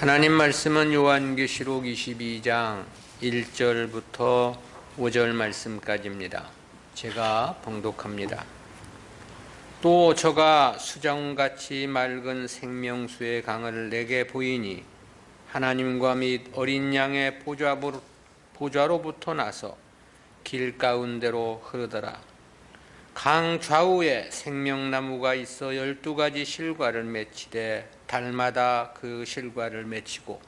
하나님 말씀은 요한계시록 22장 1절부터 5절 말씀까지입니다. 제가 봉독합니다. 또 저가 수정같이 맑은 생명수의 강을 내게 보이니 하나님과 및 어린 양의 보좌로부터 나서 길 가운데로 흐르더라. 강 좌우에 생명나무가 있어 12가지 실과를 맺히되 달마다 그 실과를 맺히고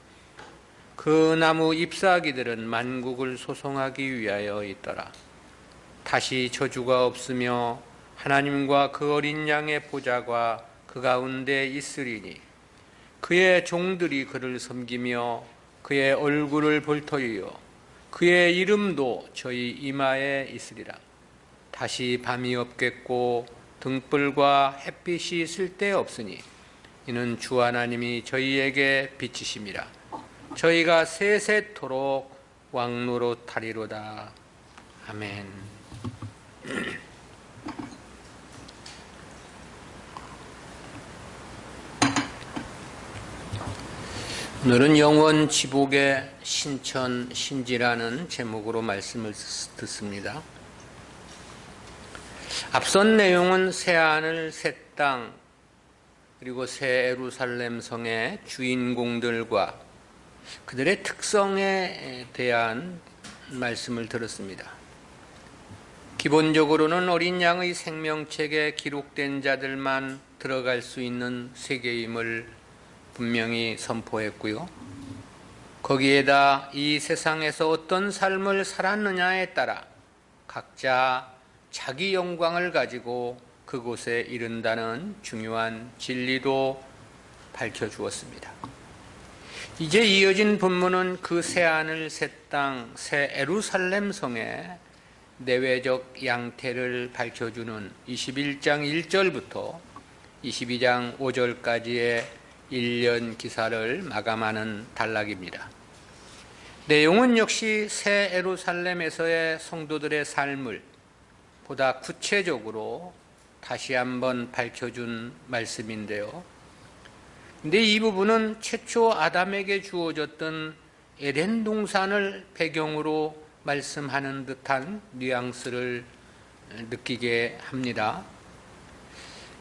그 나무 잎사귀들은 만국을 소송하기 위하여 있더라. 다시 저주가 없으며 하나님과 그 어린 양의 보좌가 그 가운데 있으리니 그의 종들이 그를 섬기며 그의 얼굴을 볼 터이요 그의 이름도 저희 이마에 있으리라. 다시 밤이 없겠고 등불과 햇빛이 쓸데없으니 이는 주 하나님이 저희에게 빛이심이라. 저희가 세세토록 왕노릇하리로다. 아멘. 오늘은 영원 지복의 신천 신지라는 제목으로 말씀을 듣습니다. 앞선 내용은 새하늘 새 땅 그리고 새 예루살렘 성의 주인공들과 그들의 특성에 대한 말씀을 들었습니다. 기본적으로는 어린 양의 생명책에 기록된 자들만 들어갈 수 있는 세계임을 분명히 선포했고요. 거기에다 이 세상에서 어떤 삶을 살았느냐에 따라 각자 자기 영광을 가지고 그곳에 이른다는 중요한 진리도 밝혀주었습니다. 이제 이어진 본문은 그 새하늘 새 땅 새 예루살렘 성의 내외적 양태를 밝혀주는 21장 1절부터 22장 5절까지의 1년 기사를 마감하는 단락입니다. 내용은 역시 새 예루살렘에서의 성도들의 삶을 보다 구체적으로 다시 한번 밝혀준 말씀인데요. 근데 이 부분은 최초 아담에게 주어졌던 에덴 동산을 배경으로 말씀하는 듯한 뉘앙스를 느끼게 합니다.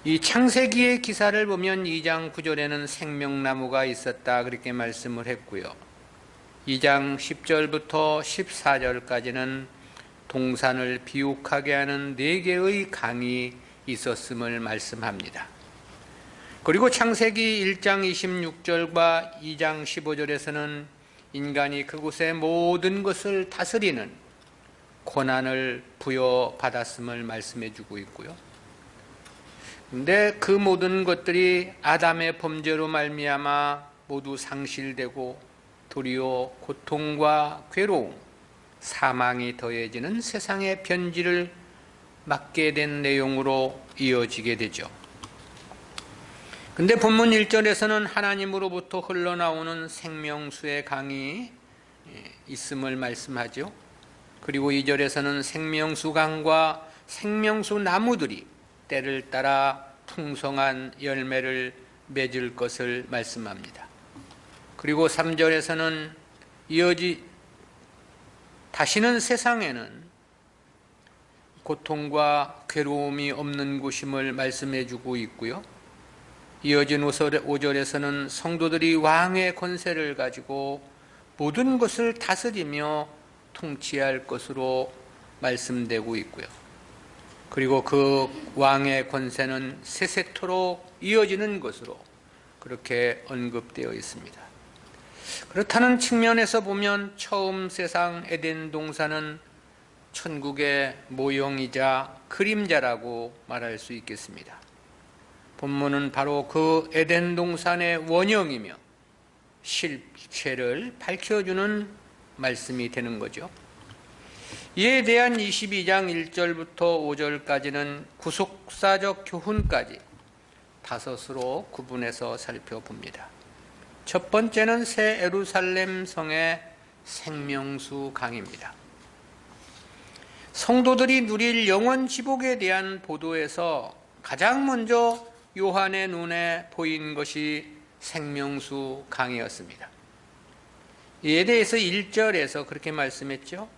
이 창세기의 기사를 보면 2장 9절에는 생명나무가 있었다 그렇게 말씀을 했고요. 2장 10절부터 14절까지는 동산을 비옥하게 하는 4개의 강이 있었음을 말씀합니다. 그리고 창세기 1장 26절과 2장 15절에서는 인간이 그곳의 모든 것을 다스리는 권한을 부여받았음을 말씀해 주고 있고요. 그런데 그 모든 것들이 아담의 범죄로 말미암아 모두 상실되고 도리어 고통과 괴로움, 사망이 더해지는 세상의 변질을 맞게 된 내용으로 이어지게 되죠. 근데 본문 1절에서는 하나님으로부터 흘러나오는 생명수의 강이 있음을 말씀하죠. 그리고 2절에서는 생명수 강과 생명수 나무들이 때를 따라 풍성한 열매를 맺을 것을 말씀합니다. 그리고 3절에서는 다시는 세상에는 고통과 괴로움이 없는 곳임을 말씀해 주고 있고요. 이어진 5절에서는 성도들이 왕의 권세를 가지고 모든 것을 다스리며 통치할 것으로 말씀되고 있고요. 그리고 그 왕의 권세는 세세토록 이어지는 것으로 그렇게 언급되어 있습니다. 그렇다는 측면에서 보면 처음 세상 에덴 동산은 천국의 모형이자 그림자라고 말할 수 있겠습니다. 본문은 바로 그 에덴 동산의 원형이며 실체를 밝혀주는 말씀이 되는 거죠. 이에 대한 22장 1절부터 5절까지는 구속사적 교훈까지 5으로 구분해서 살펴봅니다. 첫 번째는 새 예루살렘 성의 생명수 강입니다. 성도들이 누릴 영원 지복에 대한 보도에서 가장 먼저 요한의 눈에 보인 것이 생명수 강이었습니다. 이에 대해서 1절에서 그렇게 말씀했죠.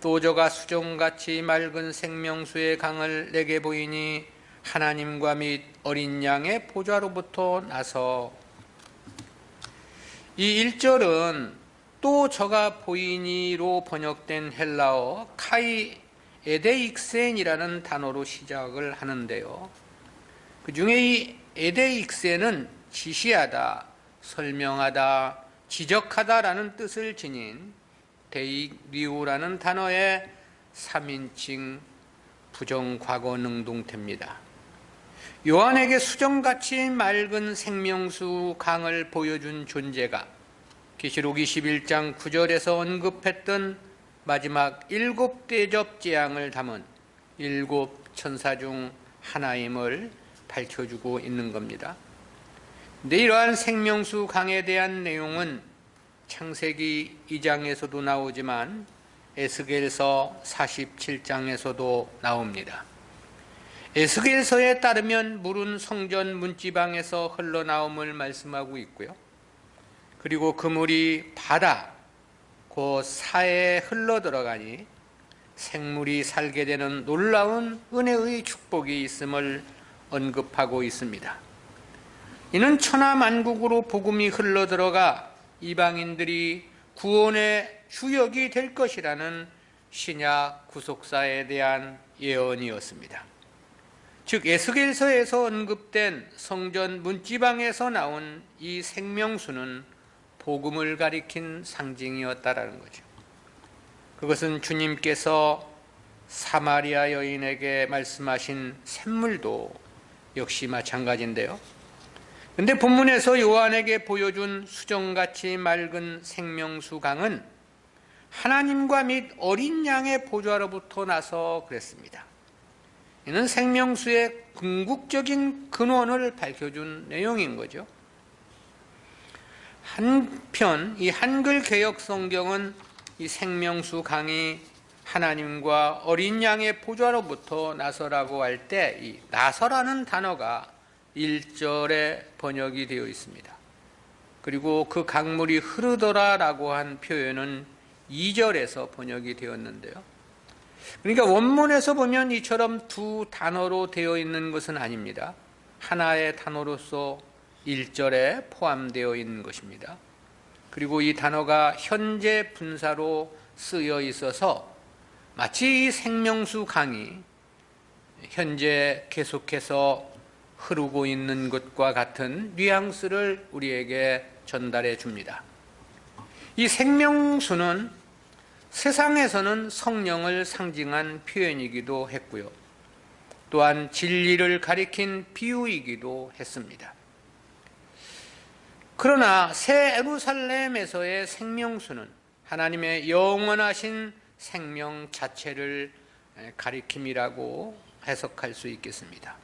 또 저가 수정같이 맑은 생명수의 강을 내게 보이니 하나님과 및 어린 양의 보좌로부터 나서. 이 1절은 또 저가 보이니로 번역된 헬라어 카이 에데익센이라는 단어로 시작을 하는데요. 그 중에 이 에데익센은 지시하다, 설명하다, 지적하다라는 뜻을 지닌 데이리오라는 단어의 3인칭 부정과거 능동태입니다. 요한에게 수정같이 맑은 생명수 강을 보여준 존재가 계시록 21장 9절에서 언급했던 마지막 7대접 재앙을 담은 7 천사 중 하나임을 밝혀주고 있는 겁니다. 근데 이러한 생명수 강에 대한 내용은 창세기 2장에서도 나오지만 에스겔서 47장에서도 나옵니다. 에스겔서에 따르면 물은 성전 문지방에서 흘러나옴을 말씀하고 있고요. 그리고 그 물이 바다, 그 사에 흘러들어가니 생물이 살게 되는 놀라운 은혜의 축복이 있음을 언급하고 있습니다. 이는 천하만국으로 복음이 흘러들어가 이방인들이 구원의 주역이 될 것이라는 신약 구속사에 대한 예언이었습니다. 즉 에스겔서에서 언급된 성전 문지방에서 나온 이 생명수는 복음을 가리킨 상징이었다라는 거죠. 그것은 주님께서 사마리아 여인에게 말씀하신 샘물도 역시 마찬가지인데요. 근데 본문에서 요한에게 보여준 수정같이 맑은 생명수 강은 하나님과 및 어린 양의 보좌로부터 나서 그랬습니다. 이는 생명수의 궁극적인 근원을 밝혀준 내용인 거죠. 한편 이 한글 개역 성경은 이 생명수 강이 하나님과 어린 양의 보좌로부터 나서라고 할 때 이 나서라는 단어가 1절에 번역이 되어 있습니다. 그리고 그 강물이 흐르더라라고 한 표현은 2절에서 번역이 되었는데요. 그러니까 원문에서 보면 이처럼 두 단어로 되어 있는 것은 아닙니다. 하나의 단어로서 1절에 포함되어 있는 것입니다. 그리고 이 단어가 현재 분사로 쓰여 있어서 마치 이 생명수 강이 현재 계속해서 흐르고 있는 것과 같은 뉘앙스를 우리에게 전달해 줍니다. 이 생명수는 세상에서는 성령을 상징한 표현이기도 했고요. 또한 진리를 가리킨 비유이기도 했습니다. 그러나 새 예루살렘에서의 생명수는 하나님의 영원하신 생명 자체를 가리킴이라고 해석할 수 있겠습니다.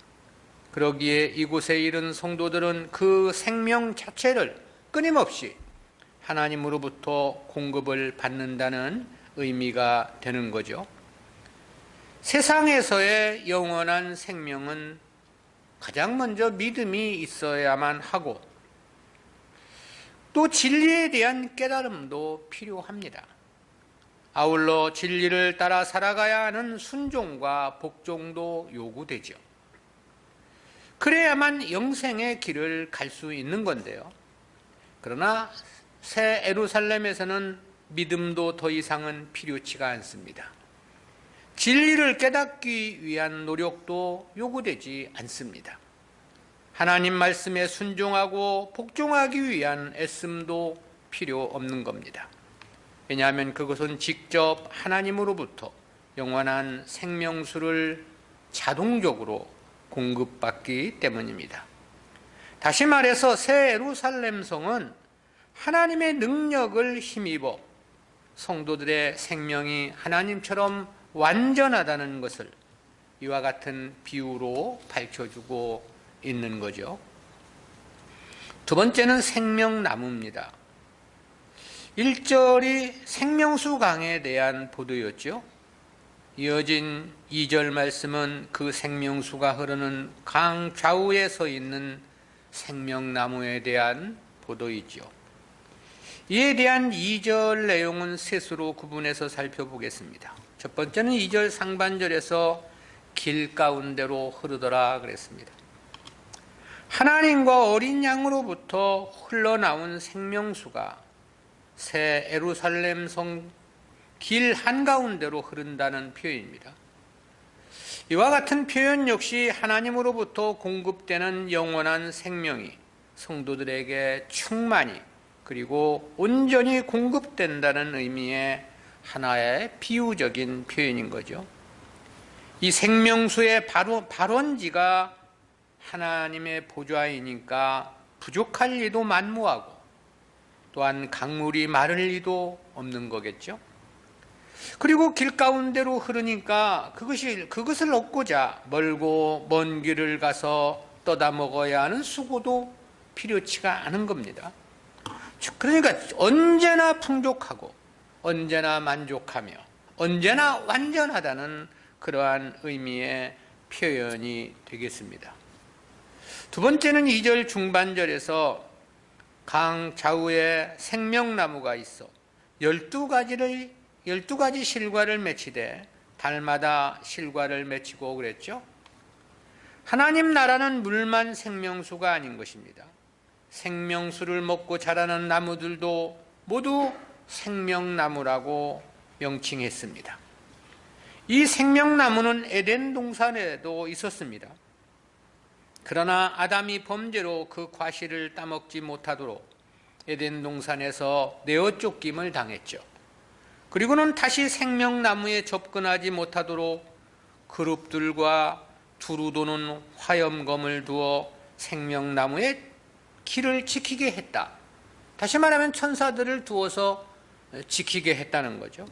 그러기에 이곳에 이른 성도들은 그 생명 자체를 끊임없이 하나님으로부터 공급을 받는다는 의미가 되는 거죠. 세상에서의 영원한 생명은 가장 먼저 믿음이 있어야만 하고 또 진리에 대한 깨달음도 필요합니다. 아울러 진리를 따라 살아가야 하는 순종과 복종도 요구되죠. 그래야만 영생의 길을 갈 수 있는 건데요. 그러나 새 예루살렘에서는 믿음도 더 이상은 필요치가 않습니다. 진리를 깨닫기 위한 노력도 요구되지 않습니다. 하나님 말씀에 순종하고 복종하기 위한 애씀도 필요 없는 겁니다. 왜냐하면 그것은 직접 하나님으로부터 영원한 생명수를 자동적으로 공급받기 때문입니다. 다시 말해서 새 예루살렘 성은 하나님의 능력을 힘입어 성도들의 생명이 하나님처럼 완전하다는 것을 이와 같은 비유로 밝혀주고 있는 거죠. 두 번째는 생명나무입니다. 1절이 생명수 강에 대한 보도였죠. 이어진 2절 말씀은 그 생명수가 흐르는 강 좌우에 서 있는 생명나무에 대한 보도이죠. 이에 대한 2절 내용은 셋으로 구분해서 살펴보겠습니다. 첫 번째는 2절 상반절에서 길 가운데로 흐르더라 그랬습니다. 하나님과 어린 양으로부터 흘러나온 생명수가 새 예루살렘 성 길 한가운데로 흐른다는 표현입니다. 이와 같은 표현 역시 하나님으로부터 공급되는 영원한 생명이 성도들에게 충만히 그리고 온전히 공급된다는 의미의 하나의 비유적인 표현인 거죠. 이 생명수의 발원지가 하나님의 보좌이니까 부족할 리도 만무하고 또한 강물이 마를 리도 없는 거겠죠. 그리고 길 가운데로 흐르니까 그것을 얻고자 멀고 먼 길을 가서 떠다 먹어야 하는 수고도 필요치가 않은 겁니다. 그러니까 언제나 풍족하고 언제나 만족하며 언제나 완전하다는 그러한 의미의 표현이 되겠습니다. 두 번째는 2절 중반절에서 강 좌우에 생명나무가 있어 12가지 실과를 맺히되 달마다 실과를 맺히고 그랬죠. 하나님 나라는 물만 생명수가 아닌 것입니다. 생명수를 먹고 자라는 나무들도 모두 생명나무라고 명칭했습니다. 이 생명나무는 에덴 동산에도 있었습니다. 그러나 아담이 범죄로 그 과실을 따먹지 못하도록 에덴 동산에서 내어 쫓김을 당했죠. 그리고는 다시 생명나무에 접근하지 못하도록 그룹들과 두루 도는 화염검을 두어 생명나무의 길을 지키게 했다. 다시 말하면 천사들을 두어서 지키게 했다는 거죠.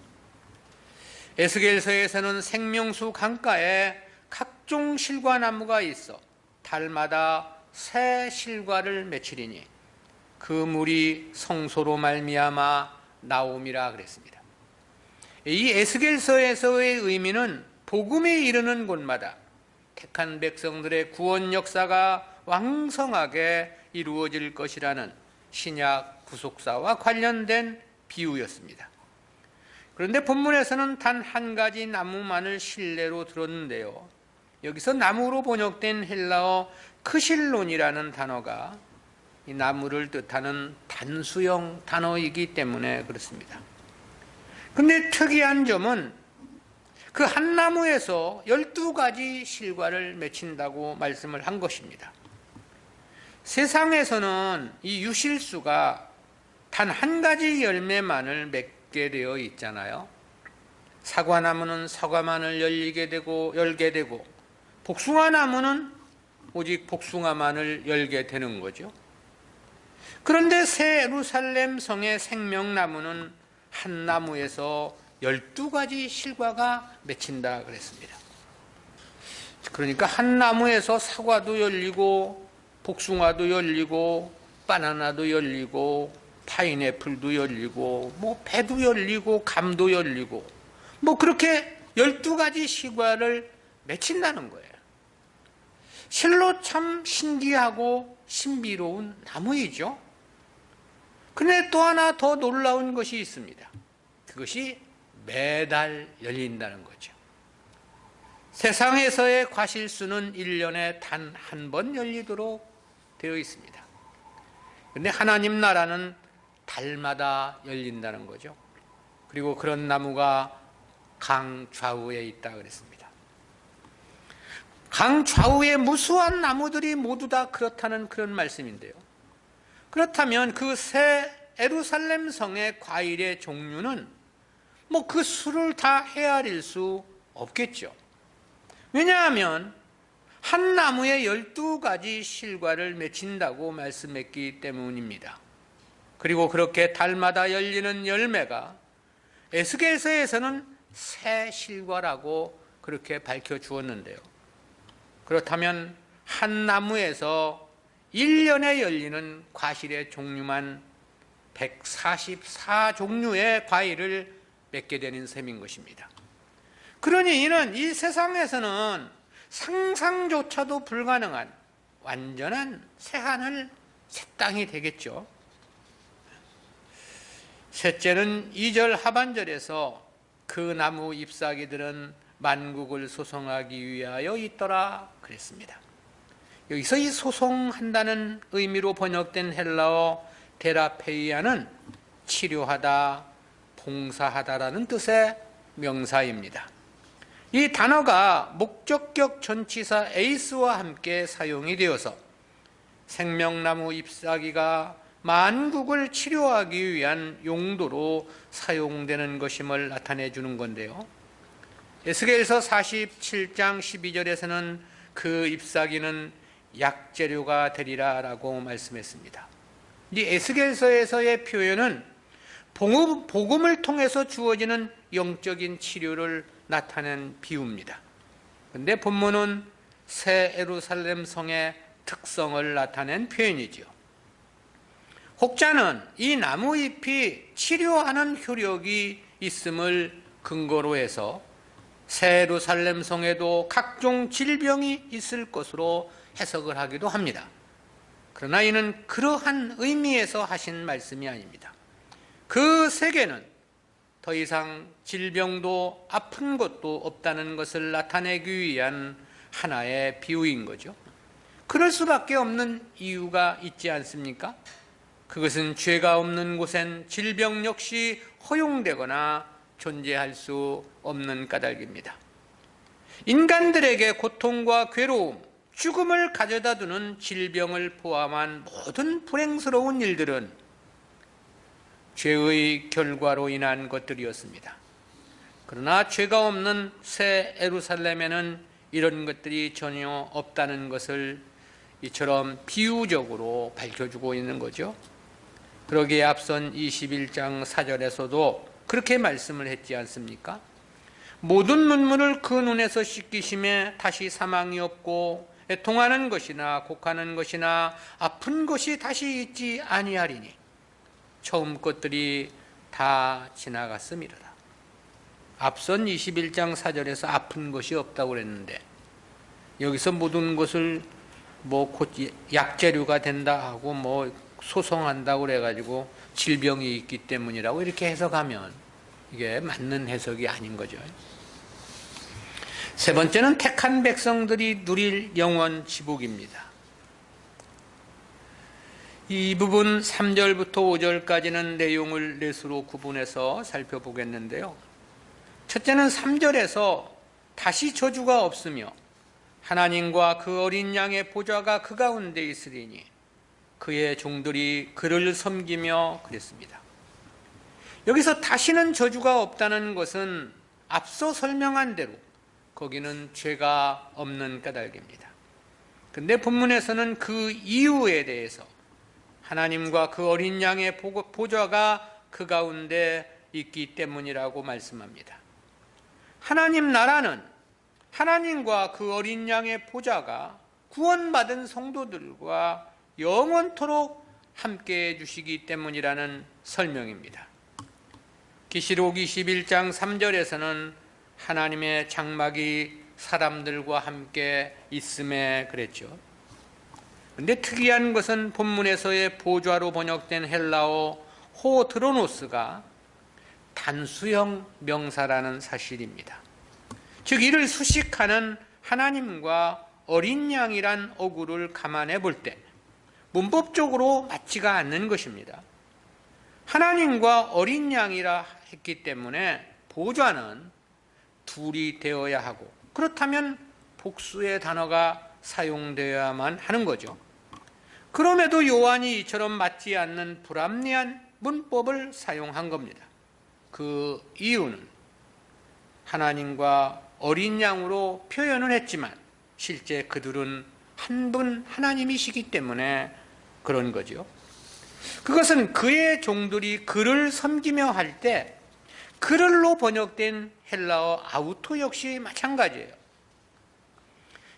에스겔서에서는 생명수 강가에 각종 실과나무가 있어 달마다 새 실과를 맺히리니 그 물이 성소로 말미암아 나옴이라 그랬습니다. 이 에스겔서에서의 의미는 복음이 이르는 곳마다 택한 백성들의 구원 역사가 왕성하게 이루어질 것이라는 신약 구속사와 관련된 비유였습니다. 그런데 본문에서는 단 한 가지 나무만을 실내로 들었는데요. 여기서 나무로 번역된 헬라어 크실론이라는 단어가 이 나무를 뜻하는 단수형 단어이기 때문에 그렇습니다. 그런데 특이한 점은 그 한 나무에서 12가지 실과를 맺힌다고 말씀을 한 것입니다. 세상에서는 이 유실수가 단 한 가지 열매만을 맺게 되어 있잖아요. 사과나무는 사과만을 열게 되고 복숭아나무는 오직 복숭아만을 열게 되는 거죠. 그런데 새 예루살렘 성의 생명나무는 한 나무에서 12가지 실과가 맺힌다 그랬습니다. 그러니까 한 나무에서 사과도 열리고 복숭아도 열리고 바나나도 열리고 파인애플도 열리고 배도 열리고 감도 열리고 그렇게 12가지 실과를 맺힌다는 거예요. 실로 참 신기하고 신비로운 나무이죠. 그런데 또 하나 더 놀라운 것이 있습니다. 그것이 매달 열린다는 거죠. 세상에서의 과실수는 1년에 단 한 번 열리도록 되어 있습니다. 그런데 하나님 나라는 달마다 열린다는 거죠. 그리고 그런 나무가 강 좌우에 있다 그랬습니다. 강 좌우에 무수한 나무들이 모두 다 그렇다는 그런 말씀인데요. 그렇다면 그 새 예루살렘 성의 과일의 종류는 그 수를 다 헤아릴 수 없겠죠. 왜냐하면 한 나무에 12가지 실과를 맺힌다고 말씀했기 때문입니다. 그리고 그렇게 달마다 열리는 열매가 에스겔서에서는 새 실과라고 그렇게 밝혀주었는데요. 그렇다면 한 나무에서 1년에 열리는 과실의 종류만 144종류의 과일을 맺게 되는 셈인 것입니다. 그러니 이는 이 세상에서는 상상조차도 불가능한 완전한 새하늘, 새 땅이 되겠죠. 셋째는 2절 하반절에서 그 나무 잎사귀들은 만국을 소송하기 위하여 있더라 그랬습니다. 여기서 이 소송한다는 의미로 번역된 헬라어 테라페이아는 치료하다, 봉사하다라는 뜻의 명사입니다. 이 단어가 목적격 전치사 에이스와 함께 사용이 되어서 생명나무 잎사귀가 만국을 치료하기 위한 용도로 사용되는 것임을 나타내 주는 건데요. 에스겔서 47장 12절에서는 그 잎사귀는 약재료가 되리라 라고 말씀했습니다. 이 에스겔서에서의 표현은 복음을 통해서 주어지는 영적인 치료를 나타낸 비유입니다. 그런데 본문은 새 예루살렘 성의 특성을 나타낸 표현이지요. 혹자는 이 나무잎이 치료하는 효력이 있음을 근거로 해서 새 예루살렘 성에도 각종 질병이 있을 것으로 해석을 하기도 합니다. 그러나 이는 그러한 의미에서 하신 말씀이 아닙니다. 그 세계는 더 이상 질병도 아픈 것도 없다는 것을 나타내기 위한 하나의 비유인 거죠. 그럴 수밖에 없는 이유가 있지 않습니까? 그것은 죄가 없는 곳엔 질병 역시 허용되거나 존재할 수 없는 까닭입니다. 인간들에게 고통과 괴로움, 죽음을 가져다 두는 질병을 포함한 모든 불행스러운 일들은 죄의 결과로 인한 것들이었습니다. 그러나 죄가 없는 새 예루살렘에는 이런 것들이 전혀 없다는 것을 이처럼 비유적으로 밝혀주고 있는 거죠. 그러기에 앞선 21장 4절에서도 그렇게 말씀을 했지 않습니까? 모든 눈물을 그 눈에서 씻기심에 다시 사망이 없고 애통하는 것이나 곡하는 것이나 아픈 것이 다시 있지 아니하리니 처음 것들이 다 지나갔음이로다. 앞선 21장 4절에서 아픈 것이 없다고 그랬는데 여기서 모든 것을 곧 약재료가 된다 하고 소송한다고 그래가지고 질병이 있기 때문이라고 이렇게 해석하면 이게 맞는 해석이 아닌 거죠. 세 번째는 택한 백성들이 누릴 영원 지복입니다. 이 부분 3절부터 5절까지는 내용을 넷으로 구분해서 살펴보겠는데요. 첫째는 3절에서 다시 저주가 없으며 하나님과 그 어린 양의 보좌가 그 가운데 있으리니 그의 종들이 그를 섬기며 그랬습니다. 여기서 다시는 저주가 없다는 것은 앞서 설명한 대로 거기는 죄가 없는 까닭입니다. 그런데 본문에서는 그 이유에 대해서 하나님과 그 어린 양의 보좌가 그 가운데 있기 때문이라고 말씀합니다. 하나님 나라는 하나님과 그 어린 양의 보좌가 구원받은 성도들과 영원토록 함께해 주시기 때문이라는 설명입니다. 계시록 21장 3절에서는 하나님의 장막이 사람들과 함께 있음에 그랬죠. 그런데 특이한 것은 본문에서의 보좌로 번역된 헬라어 호드로노스가 단수형 명사라는 사실입니다. 즉 이를 수식하는 하나님과 어린 양이란 어구를 감안해 볼 때 문법적으로 맞지가 않는 것입니다. 하나님과 어린 양이라 했기 때문에 보좌는 둘이 되어야 하고 그렇다면 복수의 단어가 사용되어야만 하는 거죠. 그럼에도 요한이 이처럼 맞지 않는 불합리한 문법을 사용한 겁니다. 그 이유는 하나님과 어린 양으로 표현을 했지만 실제 그들은 한 분 하나님이시기 때문에 그런 거죠. 그것은 그의 종들이 그를 섬기며 할 때 그를로 번역된 헬라어 아우토 역시 마찬가지예요.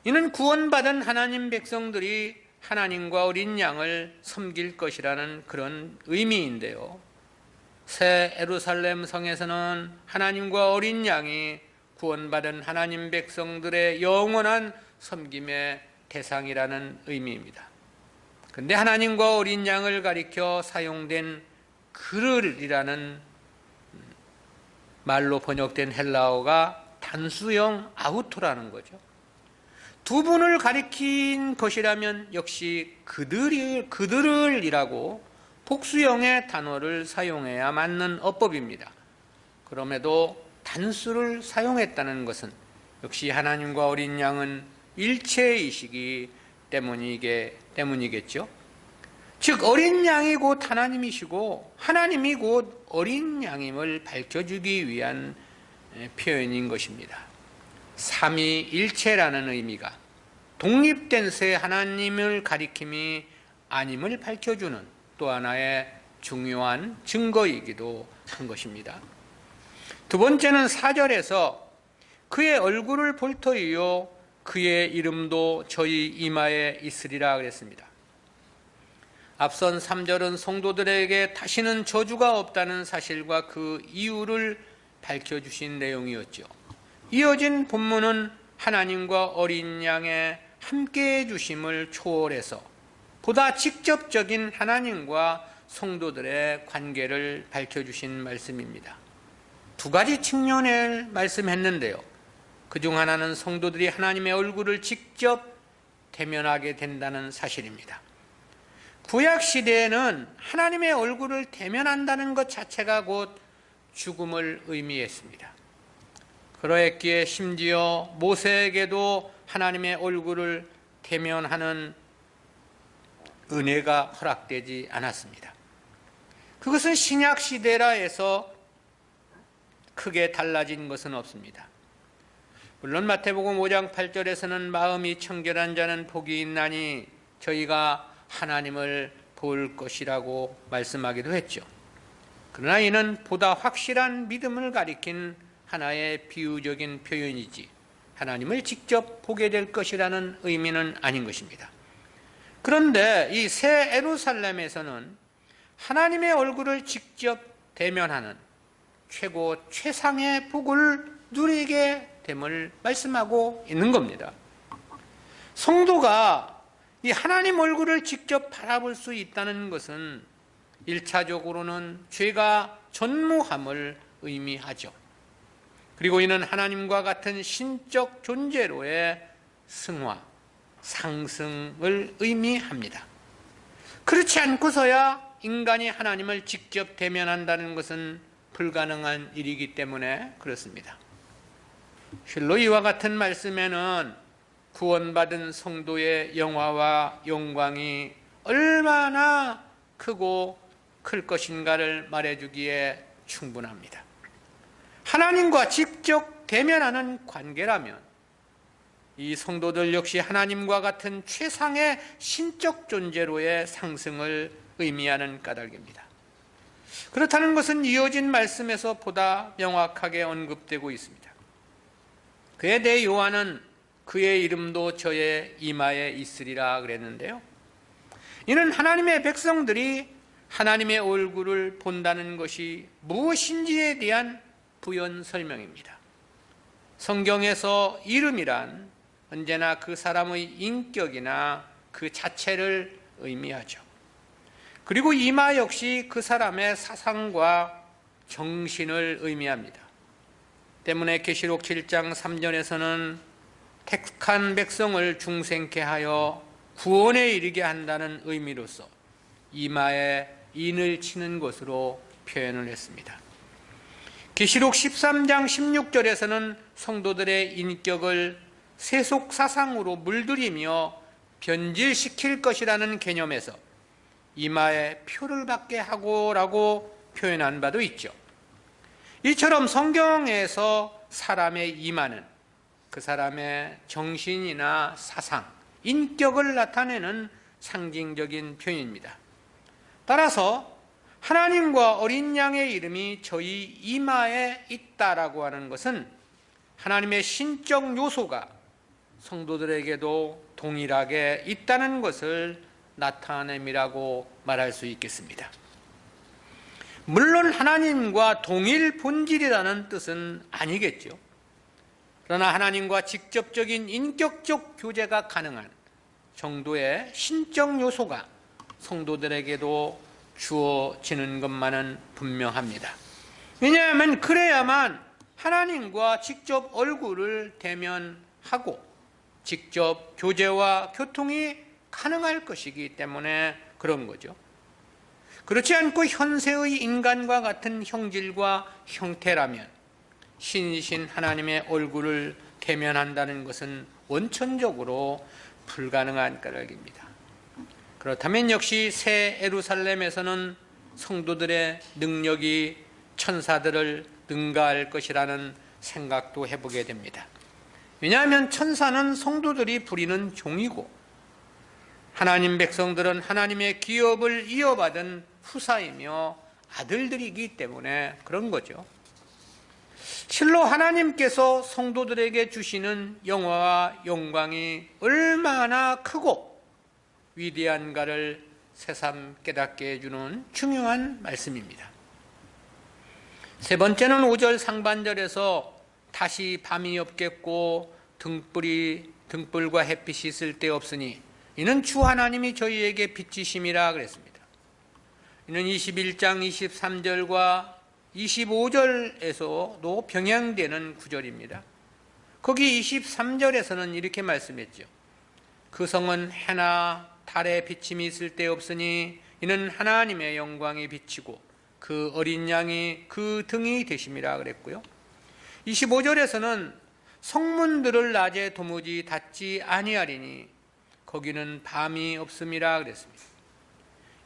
이는 구원받은 하나님 백성들이 하나님과 어린 양을 섬길 것이라는 그런 의미인데요. 새 예루살렘 성에서는 하나님과 어린 양이 구원받은 하나님 백성들의 영원한 섬김의 대상이라는 의미입니다. 근데 하나님과 어린 양을 가리켜 사용된 그를이라는 말로 번역된 헬라어가 단수형 아우토라는 거죠. 두 분을 가리킨 것이라면 역시 그들을이라고 복수형의 단어를 사용해야 맞는 어법입니다. 그럼에도 단수를 사용했다는 것은 역시 하나님과 어린 양은 일체이시기 때문이겠죠. 즉 어린 양이 곧 하나님이시고 하나님이 곧 어린 양임을 밝혀주기 위한 표현인 것입니다. 삼위일체라는 의미가 독립된 새 하나님을 가리킴이 아님을 밝혀주는 또 하나의 중요한 증거이기도 한 것입니다. 두 번째는 4절에서 그의 얼굴을 볼 터이요 그의 이름도 저희 이마에 있으리라 그랬습니다. 앞선 3절은 성도들에게 다시는 저주가 없다는 사실과 그 이유를 밝혀주신 내용이었죠. 이어진 본문은 하나님과 어린 양의 함께해 주심을 초월해서 보다 직접적인 하나님과 성도들의 관계를 밝혀주신 말씀입니다. 두 가지 측면을 말씀했는데요. 그중 하나는 성도들이 하나님의 얼굴을 직접 대면하게 된다는 사실입니다. 구약시대에는 하나님의 얼굴을 대면한다는 것 자체가 곧 죽음을 의미했습니다. 그러했기에 심지어 모세에게도 하나님의 얼굴을 대면하는 은혜가 허락되지 않았습니다. 그것은 신약시대라 해서 크게 달라진 것은 없습니다. 물론 마태복음 5장 8절에서는 마음이 청결한 자는 복이 있나니 저희가 하나님을 볼 것이라고 말씀하기도 했죠. 그러나 이는 보다 확실한 믿음을 가리킨 하나의 비유적인 표현이지 하나님을 직접 보게 될 것이라는 의미는 아닌 것입니다. 그런데 이 새 예루살렘에서는 하나님의 얼굴을 직접 대면하는 최상의 복을 누리게 됨을 말씀하고 있는 겁니다. 성도가 이 하나님 얼굴을 직접 바라볼 수 있다는 것은 1차적으로는 죄가 전무함을 의미하죠. 그리고 이는 하나님과 같은 신적 존재로의 승화, 상승을 의미합니다. 그렇지 않고서야 인간이 하나님을 직접 대면한다는 것은 불가능한 일이기 때문에 그렇습니다. 실로 이와 같은 말씀에는 구원받은 성도의 영화와 영광이 얼마나 크고 클 것인가를 말해주기에 충분합니다. 하나님과 직접 대면하는 관계라면 이 성도들 역시 하나님과 같은 최상의 신적 존재로의 상승을 의미하는 까닭입니다. 그렇다는 것은 이어진 말씀에서 보다 명확하게 언급되고 있습니다. 그에 대해 요한은 그의 이름도 저의 이마에 있으리라 그랬는데요. 이는 하나님의 백성들이 하나님의 얼굴을 본다는 것이 무엇인지에 대한 부연 설명입니다. 성경에서 이름이란 언제나 그 사람의 인격이나 그 자체를 의미하죠. 그리고 이마 역시 그 사람의 사상과 정신을 의미합니다. 때문에 계시록 7장 3절에서는 택한 백성을 중생케 하여 구원에 이르게 한다는 의미로서 이마에 인을 치는 것으로 표현을 했습니다. 계시록 13장 16절에서는 성도들의 인격을 세속 사상으로 물들이며 변질시킬 것이라는 개념에서 이마에 표를 받게 하고라고 표현한 바도 있죠. 이처럼 성경에서 사람의 이마는 그 사람의 정신이나 사상, 인격을 나타내는 상징적인 표현입니다. 따라서 하나님과 어린 양의 이름이 저희 이마에 있다라고 하는 것은 하나님의 신적 요소가 성도들에게도 동일하게 있다는 것을 나타냄이라고 말할 수 있겠습니다. 물론 하나님과 동일 본질이라는 뜻은 아니겠죠. 그러나 하나님과 직접적인 인격적 교제가 가능한 정도의 신적 요소가 성도들에게도 주어지는 것만은 분명합니다. 왜냐하면 그래야만 하나님과 직접 얼굴을 대면하고 직접 교제와 교통이 가능할 것이기 때문에 그런 거죠. 그렇지 않고 현세의 인간과 같은 형질과 형태라면 신이신 하나님의 얼굴을 대면한다는 것은 원천적으로 불가능한 까닭입니다. 그렇다면 역시 새 예루살렘에서는 성도들의 능력이 천사들을 능가할 것이라는 생각도 해보게 됩니다. 왜냐하면 천사는 성도들이 부리는 종이고 하나님 백성들은 하나님의 기업을 이어받은 후사이며 아들들이기 때문에 그런 거죠. 실로 하나님께서 성도들에게 주시는 영화와 영광이 얼마나 크고 위대한가를 새삼 깨닫게 해주는 중요한 말씀입니다. 세 번째는 5절 상반절에서 다시 밤이 없겠고 등불과 햇빛이 쓸데없으니 이는 주 하나님이 저희에게 빛이심이라 그랬습니다. 이는 21장 23절과 25절에서도 병행되는 구절입니다. 거기 23절에서는 이렇게 말씀했죠. 그 성은 해나 달의 비침이 쓸데없으니 이는 하나님의 영광이 비치고 그 어린 양이 그 등이 되심이라 그랬고요. 25절에서는 성문들을 낮에 도무지 닫지 아니하리니 거기는 밤이 없음이라 그랬습니다.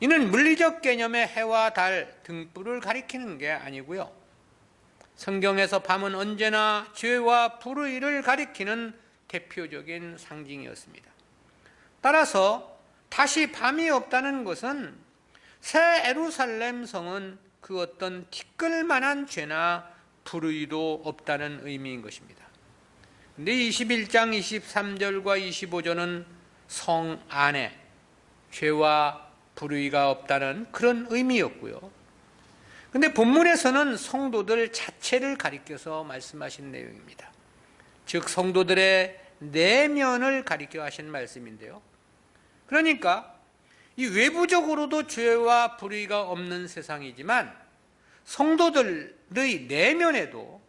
이는 물리적 개념의 해와 달, 등불을 가리키는 게 아니고요. 성경에서 밤은 언제나 죄와 불의를 가리키는 대표적인 상징이었습니다. 따라서 다시 밤이 없다는 것은 새 예루살렘 성은 그 어떤 티끌만한 죄나 불의도 없다는 의미인 것입니다. 그런데 21장 23절과 25절은 성 안에 죄와 불의가 없다는 그런 의미였고요. 그런데 본문에서는 성도들 자체를 가리켜서 말씀하신 내용입니다. 즉 성도들의 내면을 가리켜 하신 말씀인데요. 그러니까 이 외부적으로도 죄와 불의가 없는 세상이지만 성도들의 내면에도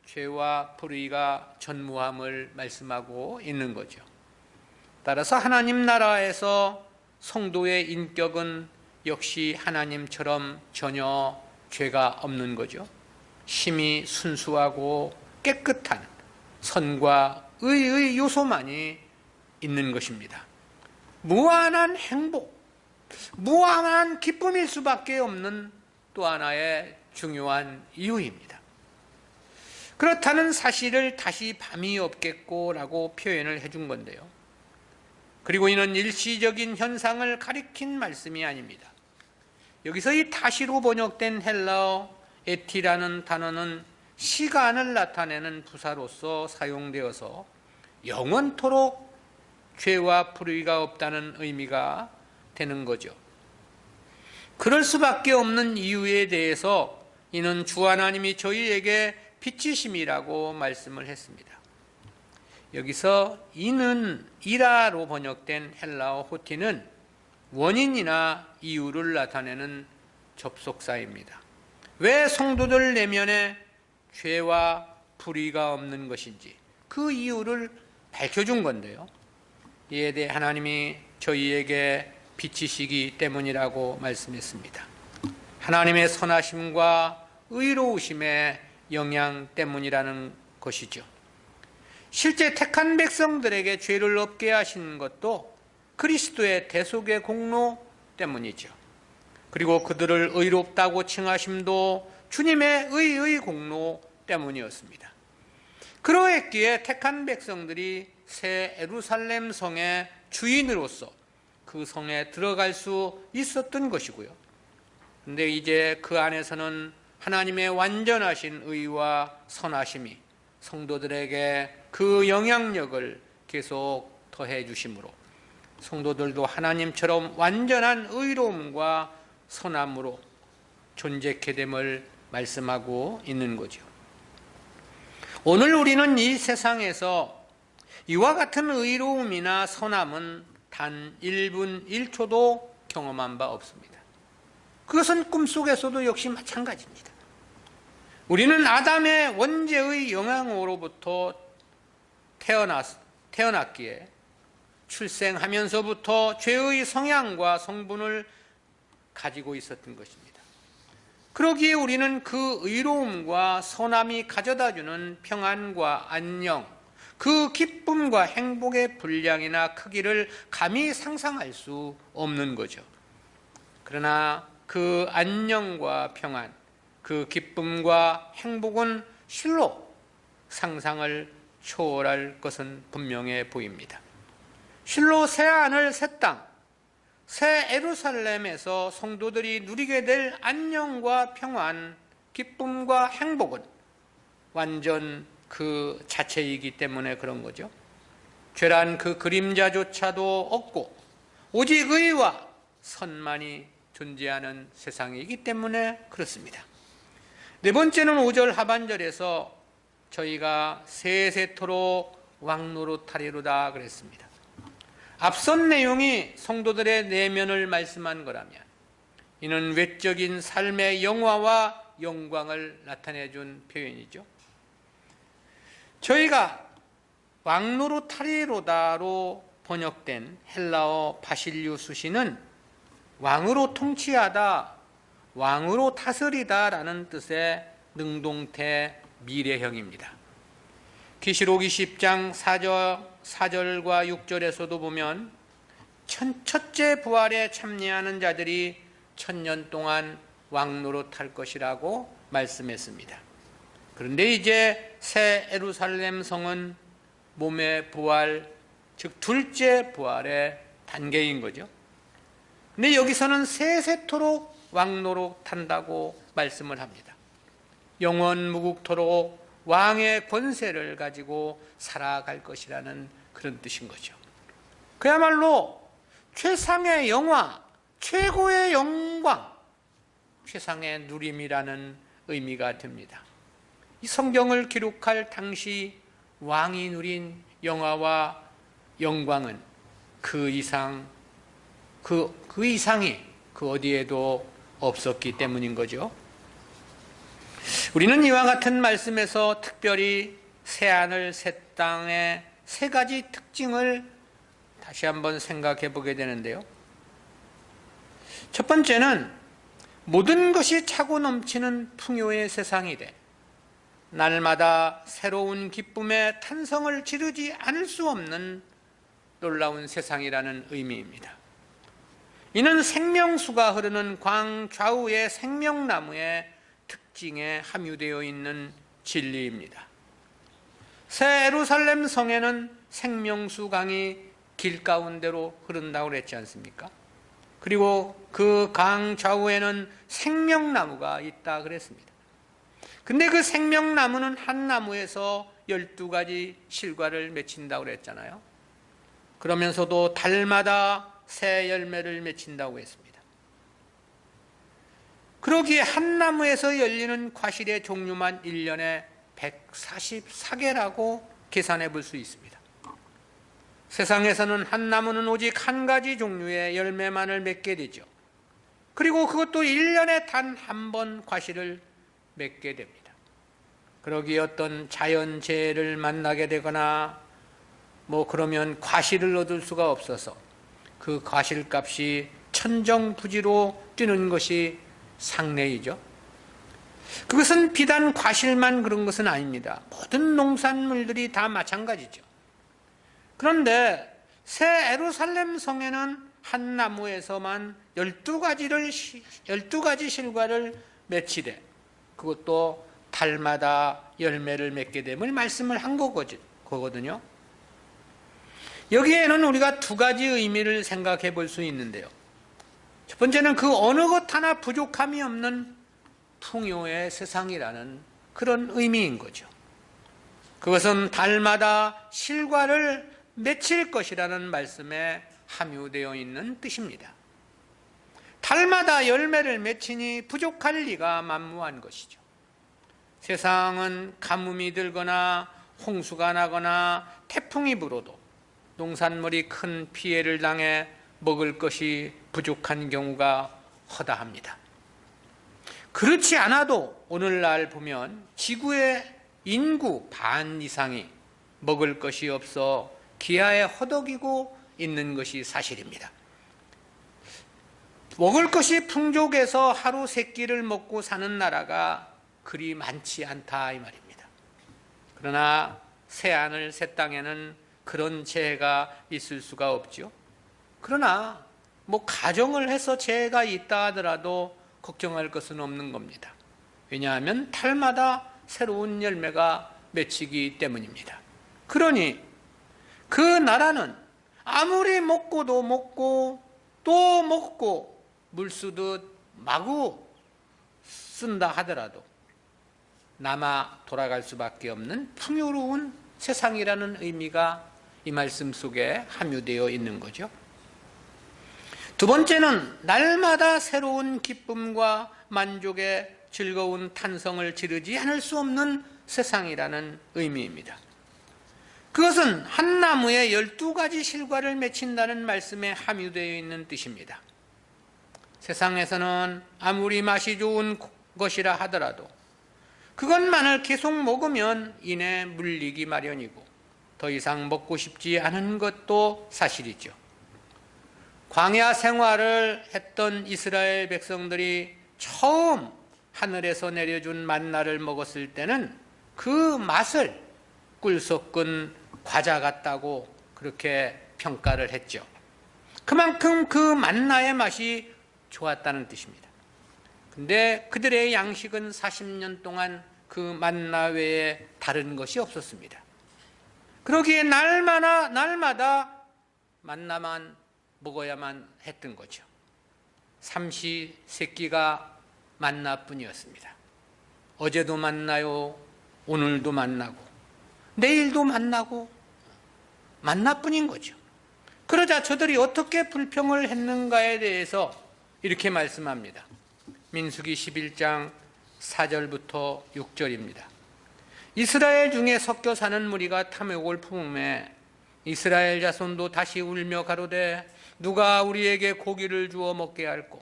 죄와 불의가 전무함을 말씀하고 있는 거죠. 따라서 하나님 나라에서 성도의 인격은 역시 하나님처럼 전혀 죄가 없는 거죠. 심히 순수하고 깨끗한 선과 의의 요소만이 있는 것입니다. 무한한 행복, 무한한 기쁨일 수밖에 없는 또 하나의 중요한 이유입니다. 그렇다는 사실을 다시 밤이 없겠고라고 표현을 해준 건데요. 그리고 이는 일시적인 현상을 가리킨 말씀이 아닙니다. 여기서 이 다시로 번역된 헬라어 에티라는 단어는 시간을 나타내는 부사로서 사용되어서 영원토록 죄와 불의가 없다는 의미가 되는 거죠. 그럴 수밖에 없는 이유에 대해서 이는 주 하나님이 저희에게 빛이심이라고 말씀을 했습니다. 여기서 이는 이라로 번역된 헬라어 호티는 원인이나 이유를 나타내는 접속사입니다. 왜 성도들 내면에 죄와 불의가 없는 것인지 그 이유를 밝혀준 건데요. 이에 대해 하나님이 저희에게 빛이시기 때문이라고 말씀했습니다. 하나님의 선하심과 의로우심의 영향 때문이라는 것이죠. 실제 택한 백성들에게 죄를 없게 하신 것도 그리스도의 대속의 공로 때문이죠. 그리고 그들을 의롭다고 칭하심도 주님의 의의 공로 때문이었습니다. 그러했기에 택한 백성들이 새 예루살렘 성의 주인으로서 그 성에 들어갈 수 있었던 것이고요. 그런데 이제 그 안에서는 하나님의 완전하신 의와 선하심이 성도들에게 그 영향력을 계속 더해 주심으로 성도들도 하나님처럼 완전한 의로움과 선함으로 존재케 됨을 말씀하고 있는 거죠. 오늘 우리는 이 세상에서 이와 같은 의로움이나 선함은 단 1분 1초도 경험한 바 없습니다. 그것은 꿈속에서도 역시 마찬가지입니다. 우리는 아담의 원죄의 영향으로부터 태어났기에 출생하면서부터 죄의 성향과 성분을 가지고 있었던 것입니다. 그러기에 우리는 그 의로움과 선함이 가져다주는 평안과 안녕, 그 기쁨과 행복의 분량이나 크기를 감히 상상할 수 없는 거죠. 그러나 그 안녕과 평안, 그 기쁨과 행복은 실로 상상을 초월할 것은 분명해 보입니다. 실로 새하늘 새 땅, 새 예루살렘에서 성도들이 누리게 될 안녕과 평안, 기쁨과 행복은 완전 그 자체이기 때문에 그런 거죠. 죄란 그 그림자조차도 없고 오직 의와 선만이 존재하는 세상이기 때문에 그렇습니다. 네 번째는 5절 하반절에서 저희가 세세토록 왕노릇하리로다 그랬습니다. 앞선 내용이 성도들의 내면을 말씀한 거라면 이는 외적인 삶의 영화와 영광을 나타내 준 표현이죠. 저희가 왕노릇하리로다로 번역된 헬라어 바실류 수시는 왕으로 통치하다, 왕으로 다스리다 라는 뜻의 능동태 미래형입니다. 계시록 20장 4절과 6절에서도 보면 첫째 부활에 참여하는 자들이 1000년 동안 왕노릇할 것이라고 말씀했습니다. 그런데 이제 새 예루살렘 성은 몸의 부활, 즉 둘째 부활의 단계인 거죠. 근데 여기서는 세세토록 왕노릇한다고 말씀을 합니다. 영원 무국토록 왕의 권세를 가지고 살아갈 것이라는 그런 뜻인 거죠. 그야말로 최상의 영화, 최고의 영광, 최상의 누림이라는 의미가 됩니다. 이 성경을 기록할 당시 왕이 누린 영화와 영광은 그 이상이 그 어디에도 없었기 때문인 거죠. 우리는 이와 같은 말씀에서 특별히 새하늘 새 땅의 세 가지 특징을 다시 한번 생각해 보게 되는데요. 첫 번째는 모든 것이 차고 넘치는 풍요의 세상이 돼 날마다 새로운 기쁨의 탄성을 지르지 않을 수 없는 놀라운 세상이라는 의미입니다. 이는 생명수가 흐르는 광 좌우의 생명나무의 특징에 함유되어 있는 진리입니다. 새 예루살렘 성에는 생명수 강이 길 가운데로 흐른다고 그랬지 않습니까? 그리고 그 강 좌우에는 생명나무가 있다 그랬습니다. 근데 그 생명나무는 한 나무에서 12가지 실과를 맺힌다고 그랬잖아요. 그러면서도 달마다 새 열매를 맺힌다고 했습니다. 그러기에 한 나무에서 열리는 과실의 종류만 1년에 144개라고 계산해 볼 수 있습니다. 세상에서는 한 나무는 오직 한 가지 종류의 열매만을 맺게 되죠. 그리고 그것도 1년에 단 한 번 과실을 맺게 됩니다. 그러기에 어떤 자연재해를 만나게 되거나 그러면 과실을 얻을 수가 없어서 그 과실값이 천정부지로 뛰는 것이 상례이죠. 그것은 비단 과실만 그런 것은 아닙니다. 모든 농산물들이 다 마찬가지죠. 그런데 새 예루살렘 성에는 한 나무에서만 12가지 실과를 맺히되 그것도 달마다 열매를 맺게 됨을 말씀을 한 거거든요. 여기에는 우리가 두 가지 의미를 생각해 볼 수 있는데요. 첫 번째는 그 어느 것 하나 부족함이 없는 풍요의 세상이라는 그런 의미인 거죠. 그것은 달마다 실과를 맺힐 것이라는 말씀에 함유되어 있는 뜻입니다. 달마다 열매를 맺히니 부족할 리가 만무한 것이죠. 세상은 가뭄이 들거나 홍수가 나거나 태풍이 불어도 농산물이 큰 피해를 당해 먹을 것이 부족한 경우가 허다합니다. 그렇지 않아도 오늘날 보면 지구의 인구 반 이상이 먹을 것이 없어 기아에 허덕이고 있는 것이 사실입니다. 먹을 것이 풍족해서 하루 세 끼를 먹고 사는 나라가 그리 많지 않다 이 말입니다. 그러나 새하늘 새 땅에는 그런 재해가 있을 수가 없죠. 그러나 가정을 해서 재해가 있다 하더라도 걱정할 것은 없는 겁니다. 왜냐하면 달마다 새로운 열매가 맺히기 때문입니다. 그러니 그 나라는 아무리 먹고도 먹고 또 먹고 물 쓰듯 마구 쓴다 하더라도 남아 돌아갈 수밖에 없는 풍요로운 세상이라는 의미가 이 말씀 속에 함유되어 있는 거죠. 두 번째는 날마다 새로운 기쁨과 만족의 즐거운 탄성을 지르지 않을 수 없는 세상이라는 의미입니다. 그것은 한 나무에 12가지 실과를 맺힌다는 말씀에 함유되어 있는 뜻입니다. 세상에서는 아무리 맛이 좋은 것이라 하더라도 그것만을 계속 먹으면 이내 물리기 마련이고 더 이상 먹고 싶지 않은 것도 사실이죠. 광야 생활을 했던 이스라엘 백성들이 처음 하늘에서 내려준 만나를 먹었을 때는 그 맛을 꿀 섞은 과자 같다고 그렇게 평가를 했죠. 그만큼 그 만나의 맛이 좋았다는 뜻입니다. 근데 그들의 양식은 40년 동안 그 만나 외에 다른 것이 없었습니다. 그러기에 날마다 만나만 먹어야만 했던 거죠. 삼시세끼가 만나뿐이었습니다. 어제도 만나요, 오늘도 만나고 내일도 만나고 만나뿐인 거죠. 그러자 저들이 어떻게 불평을 했는가에 대해서 이렇게 말씀합니다. 민수기 11장 4절부터 6절입니다. 이스라엘 중에 섞여 사는 무리가 탐욕을 품음에 이스라엘 자손도 다시 울며 가로되 누가 우리에게 고기를 주어 먹게 할꼬.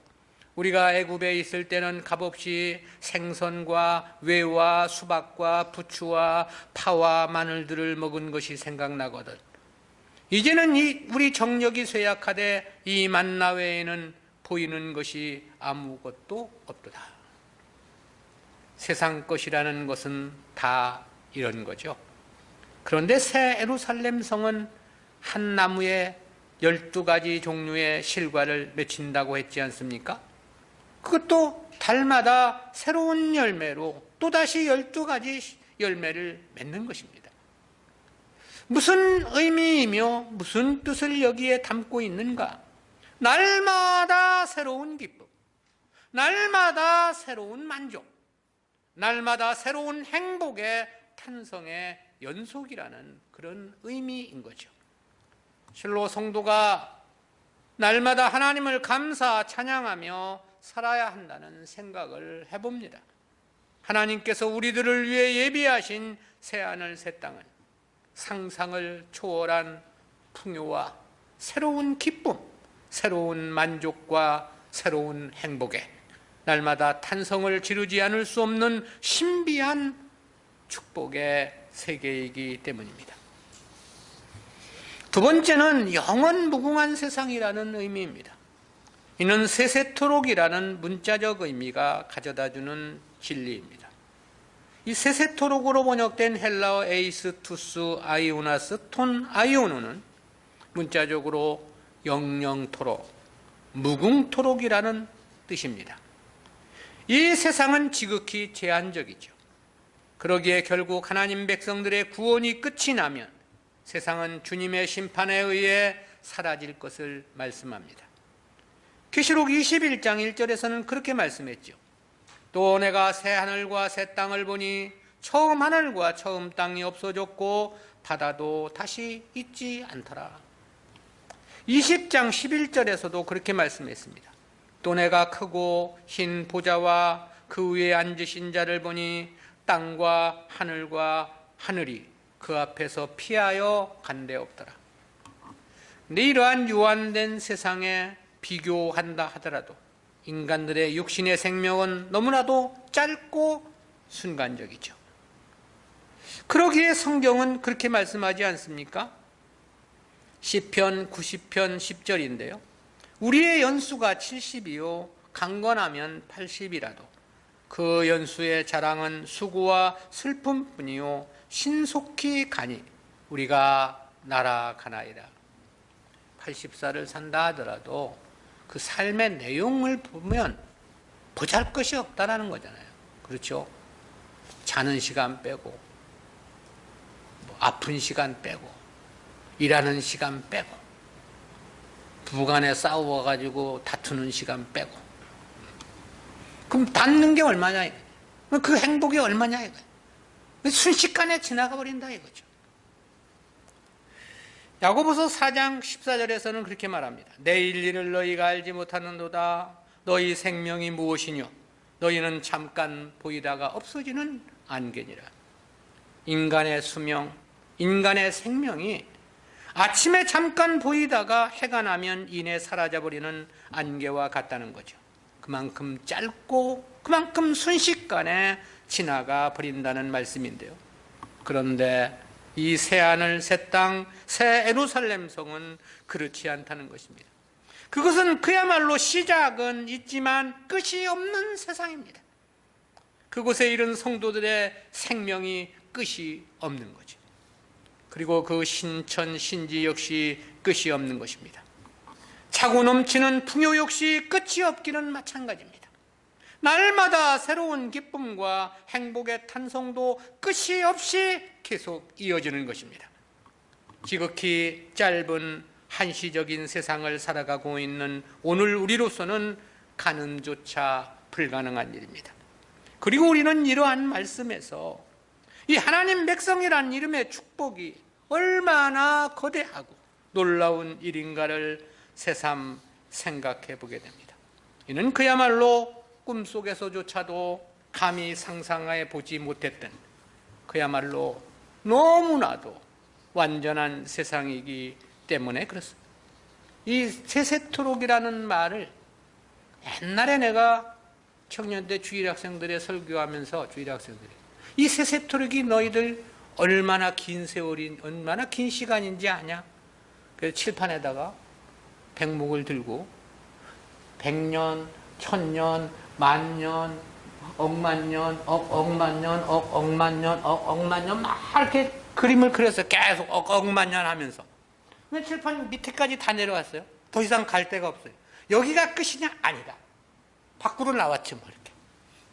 우리가 애굽에 있을 때는 값없이 생선과 외와 수박과 부추와 파와 마늘들을 먹은 것이 생각나거든. 이제는 우리 정력이 쇠약하되 이 만나 외에는 보이는 것이 아무것도 없도다. 세상 것이라는 것은 다 이런 거죠. 그런데 새 예루살렘 성은 한 나무에 12가지 종류의 실과를 맺힌다고 했지 않습니까? 그것도 달마다 새로운 열매로 또다시 12가지 열매를 맺는 것입니다. 무슨 의미이며 무슨 뜻을 여기에 담고 있는가? 날마다 새로운 기쁨, 날마다 새로운 만족, 날마다 새로운 행복의 탄성의 연속이라는 그런 의미인 거죠. 실로 성도가 날마다 하나님을 감사 찬양하며 살아야 한다는 생각을 해봅니다. 하나님께서 우리들을 위해 예비하신 새하늘 새 땅은 상상을 초월한 풍요와 새로운 기쁨, 새로운 만족과 새로운 행복에 날마다 탄성을 지르지 않을 수 없는 신비한 축복의 세계이기 때문입니다. 두 번째는 영원 무궁한 세상이라는 의미입니다. 이는 세세토록이라는 문자적 의미가 가져다주는 진리입니다. 이 세세토록으로 번역된 헬라어 에이스 투스 아이오나스 톤 아이오노는 문자적으로 영영토록, 무궁토록이라는 뜻입니다. 이 세상은 지극히 제한적이죠. 그러기에 결국 하나님 백성들의 구원이 끝이 나면 세상은 주님의 심판에 의해 사라질 것을 말씀합니다. 계시록 21장 1절에서는 그렇게 말씀했죠. 또 내가 새 하늘과 새 땅을 보니 처음 하늘과 처음 땅이 없어졌고 바다도 다시 있지 않더라. 20장 11절에서도 그렇게 말씀했습니다. 또 내가 크고 흰 보좌와 그 위에 앉으신 자를 보니 땅과 하늘이 그 앞에서 피하여 간데 없더라. 근데 이러한 유한된 세상에 비교한다 하더라도 인간들의 육신의 생명은 너무나도 짧고 순간적이죠. 그러기에 성경은 그렇게 말씀하지 않습니까? 시편 90편 10절인데요. 우리의 연수가 70이요 강건하면 80이라도 그 연수의 자랑은 수고와 슬픔뿐이요 신속히 가니 우리가 날아가나이다. 80살을 산다 하더라도 그 삶의 내용을 보면 보잘것이 없다라는 거잖아요. 그렇죠? 자는 시간 빼고 아픈 시간 빼고 일하는 시간 빼고 부부간에 싸워가지고 다투는 시간 빼고 그럼 닿는 게 얼마냐 이거예요. 그 행복이 얼마냐 이거예요. 순식간에 지나가 버린다 이거죠. 야고보서 4장 14절에서는 그렇게 말합니다. 내일 일을 너희가 알지 못하는도다. 너희 생명이 무엇이뇨? 너희는 잠깐 보이다가 없어지는 안개니라. 인간의 수명, 인간의 생명이 아침에 잠깐 보이다가 해가 나면 이내 사라져버리는 안개와 같다는 거죠. 그만큼 짧고 그만큼 순식간에 지나가 버린다는 말씀인데요. 그런데 이 새하늘, 새 땅, 새 예루살렘 성은 그렇지 않다는 것입니다. 그것은 그야말로 시작은 있지만 끝이 없는 세상입니다. 그곳에 이른 성도들의 생명이 끝이 없는 거죠. 그리고 그 신천, 신지 역시 끝이 없는 것입니다. 차고 넘치는 풍요 역시 끝이 없기는 마찬가지입니다. 날마다 새로운 기쁨과 행복의 탄성도 끝이 없이 계속 이어지는 것입니다. 지극히 짧은 한시적인 세상을 살아가고 있는 오늘 우리로서는 가늠조차 불가능한 일입니다. 그리고 우리는 이러한 말씀에서 이 하나님 백성이란 이름의 축복이 얼마나 거대하고 놀라운 일인가를 새삼 생각해 보게 됩니다. 이는 그야말로 꿈속에서조차도 감히 상상해 보지 못했던 그야말로 너무나도 완전한 세상이기 때문에 그렇습니다. 이 세세토록이라는 말을 옛날에 내가 청년대 주일학생들의 설교하면서 주일학생들이 이 세세토록이 너희들 얼마나 긴 세월이 얼마나 긴 시간인지 아냐? 그래서 칠판에다가 백목을 들고 100년, 1000년, 만년, 억만년, 억만년, 억만년, 억만년 막 이렇게 그림을 그려서 계속 억만년 하면서 칠판 밑에까지 다 내려왔어요. 더 이상 갈 데가 없어요. 여기가 끝이냐? 아니다. 밖으로 나왔지 뭐 이렇게.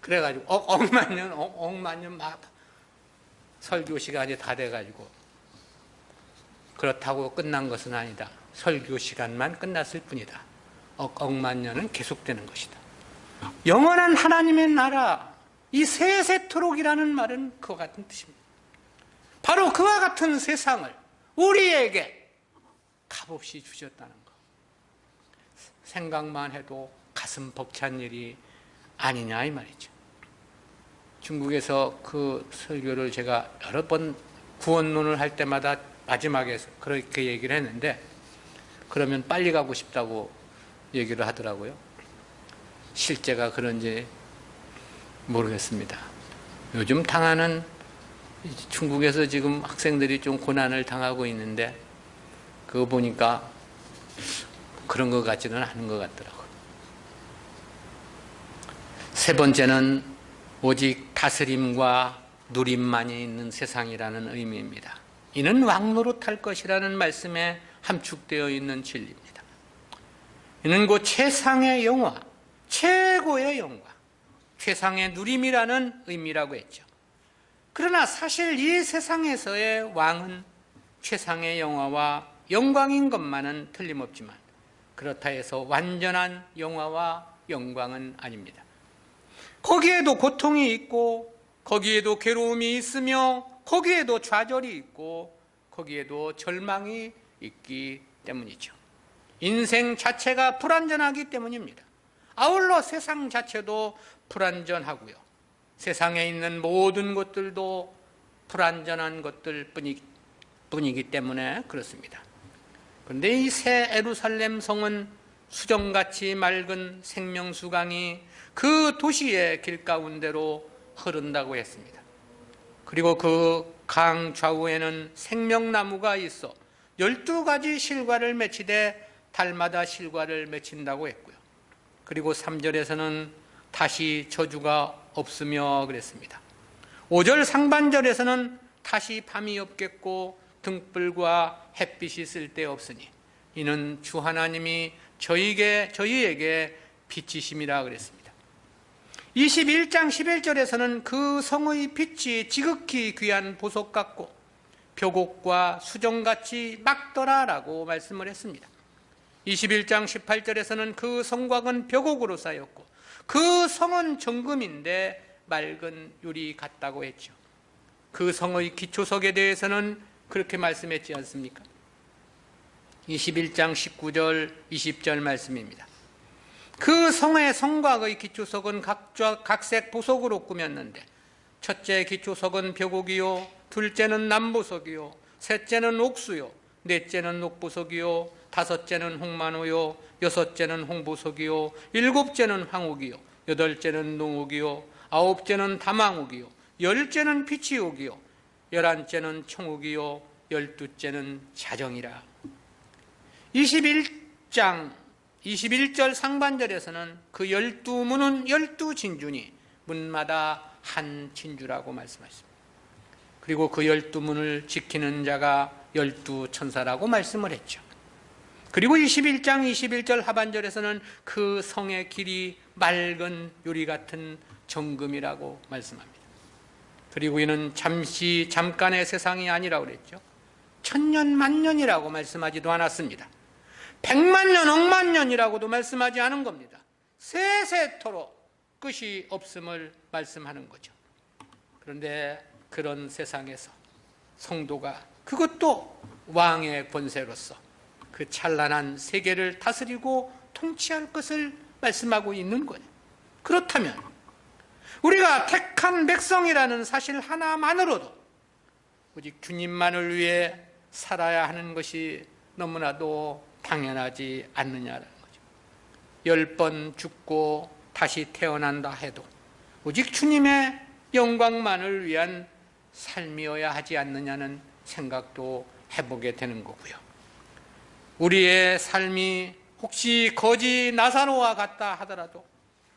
그래가지고 억만년 막 설교 시간이 다 돼가지고 그렇다고 끝난 것은 아니다. 설교 시간만 끝났을 뿐이다. 억만년은 계속되는 것이다. 영원한 하나님의 나라, 이 세세토록이라는 말은 그와 같은 뜻입니다. 바로 그와 같은 세상을 우리에게 값없이 주셨다는 것. 생각만 해도 가슴 벅찬 일이 아니냐 이 말이죠. 중국에서 그 설교를 제가 여러 번 구원론을 할 때마다 마지막에 그렇게 얘기를 했는데 그러면 빨리 가고 싶다고 얘기를 하더라고요. 실제가 그런지 모르겠습니다. 요즘 당하는 중국에서 지금 학생들이 좀 고난을 당하고 있는데 그거 보니까 그런 것 같지는 않은 것 같더라고요. 세 번째는 오직 다스림과 누림만이 있는 세상이라는 의미입니다. 이는 왕노릇할 것이라는 말씀에 함축되어 있는 진리입니다. 이는 곧 최상의 영화, 최고의 영광, 최상의 누림이라는 의미라고 했죠. 그러나 사실 이 세상에서의 왕은 최상의 영화와 영광인 것만은 틀림없지만 그렇다 해서 완전한 영화와 영광은 아닙니다. 거기에도 고통이 있고 거기에도 괴로움이 있으며 거기에도 좌절이 있고 거기에도 절망이 있기 때문이죠. 인생 자체가 불완전하기 때문입니다. 아울러 세상 자체도 불완전하고요. 세상에 있는 모든 것들도 불완전한 것들 뿐이기 때문에 그렇습니다. 그런데 이 새 예루살렘 성은 수정같이 맑은 생명수강이 그 도시의 길가운데로 흐른다고 했습니다. 그리고 그 강 좌우에는 생명나무가 있어 12가지 실과를 맺히되 달마다 실과를 맺힌다고 했고요. 그리고 3절에서는 다시 저주가 없으며 그랬습니다. 5절 상반절에서는 다시 밤이 없겠고 등불과 햇빛이 쓸데없으니 이는 주 하나님이 저희에게 빛이심이라 그랬습니다. 21장 11절에서는 그 성의 빛이 지극히 귀한 보석 같고 벽옥과 수정같이 막더라라고 말씀을 했습니다. 21장 18절에서는 그 성곽은 벽옥으로 쌓였고 그 성은 정금인데 맑은 유리 같다고 했죠. 그 성의 기초석에 대해서는 그렇게 말씀했지 않습니까? 21장 19절 20절 말씀입니다. 그 성의 성곽의 기초석은 각색 보석으로 꾸몄는데 첫째 기초석은 벽옥이요, 둘째는 남보석이요, 셋째는 옥수요, 넷째는 녹보석이요, 다섯째는 홍만호요, 여섯째는 홍보석이요, 일곱째는 황옥이요, 여덟째는 농옥이요, 아홉째는 담황옥이요, 열째는 피치옥이요, 열한째는 청옥이요, 열두째는 자정이라. 21절 상반절에서는 그 12문은 12진주니 문마다 한 진주라고 말씀하십니다. 그리고 그 12문을 지키는 자가 12천사라고 말씀을 했죠. 그리고 21장 21절 하반절에서는 그 성의 길이 맑은 유리 같은 정금이라고 말씀합니다. 그리고 이는 잠깐의 세상이 아니라고 그랬죠. 천년 만년이라고 말씀하지도 않았습니다. 100만 년 억만 년이라고도 말씀하지 않은 겁니다. 세세토록 끝이 없음을 말씀하는 거죠. 그런데 그런 세상에서 성도가 그것도 왕의 권세로서 그 찬란한 세계를 다스리고 통치할 것을 말씀하고 있는 거예요. 그렇다면 우리가 택한 백성이라는 사실 하나만으로도 오직 주님만을 위해 살아야 하는 것이 너무나도 당연하지 않느냐라는 거죠. 10번 죽고 다시 태어난다 해도 오직 주님의 영광만을 위한 삶이어야 하지 않느냐는 생각도 해보게 되는 거고요. 우리의 삶이 혹시 거지 나사로와 같다 하더라도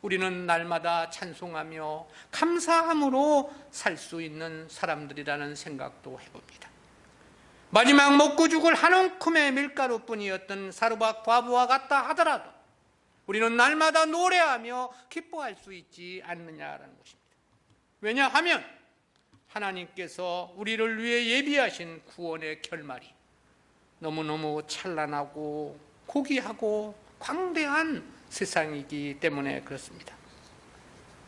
우리는 날마다 찬송하며 감사함으로 살 수 있는 사람들이라는 생각도 해봅니다. 마지막 먹고 죽을 한 움큼의 밀가루뿐이었던 사르밧 과부와 같다 하더라도 우리는 날마다 노래하며 기뻐할 수 있지 않느냐라는 것입니다. 왜냐하면 하나님께서 우리를 위해 예비하신 구원의 결말이 너무너무 찬란하고 고귀하고 광대한 세상이기 때문에 그렇습니다.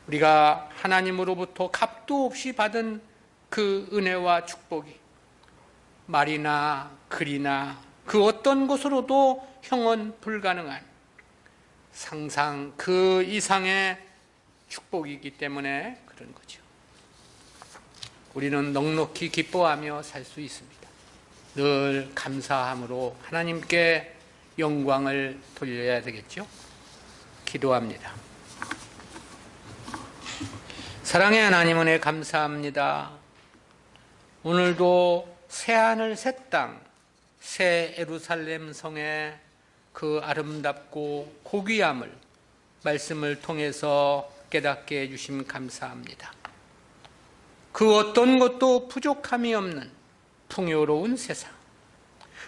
우리가 하나님으로부터 값도 없이 받은 그 은혜와 축복이 말이나 글이나 그 어떤 것으로도 형언 불가능한 상상 그 이상의 축복이기 때문에 그런 거죠. 우리는 넉넉히 기뻐하며 살 수 있습니다. 늘 감사함으로 하나님께 영광을 돌려야 되겠죠. 기도합니다. 사랑의 하나님 은혜 감사합니다. 오늘도 새하늘 새 땅, 새 예루살렘 성의 그 아름답고 고귀함을 말씀을 통해서 깨닫게 해주심 감사합니다. 그 어떤 것도 부족함이 없는 풍요로운 세상,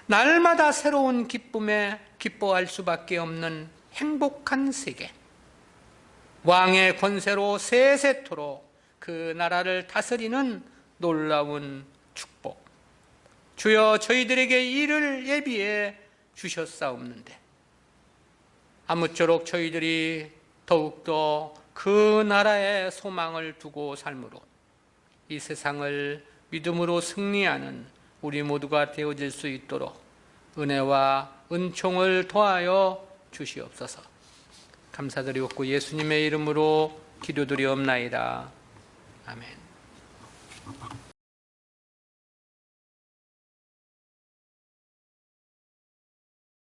날마다 새로운 기쁨에 기뻐할 수밖에 없는 행복한 세계, 왕의 권세로 세세토록 그 나라를 다스리는 놀라운 축복, 주여 저희들에게 이를 예비해 주셨사옵는데 아무쪼록 저희들이 더욱더 그 나라에 소망을 두고 삶으로 이 세상을 믿음으로 승리하는 우리 모두가 되어질 수 있도록 은혜와 은총을 더하여 주시옵소서. 감사드리옵고 예수님의 이름으로 기도드리옵나이다. 아멘.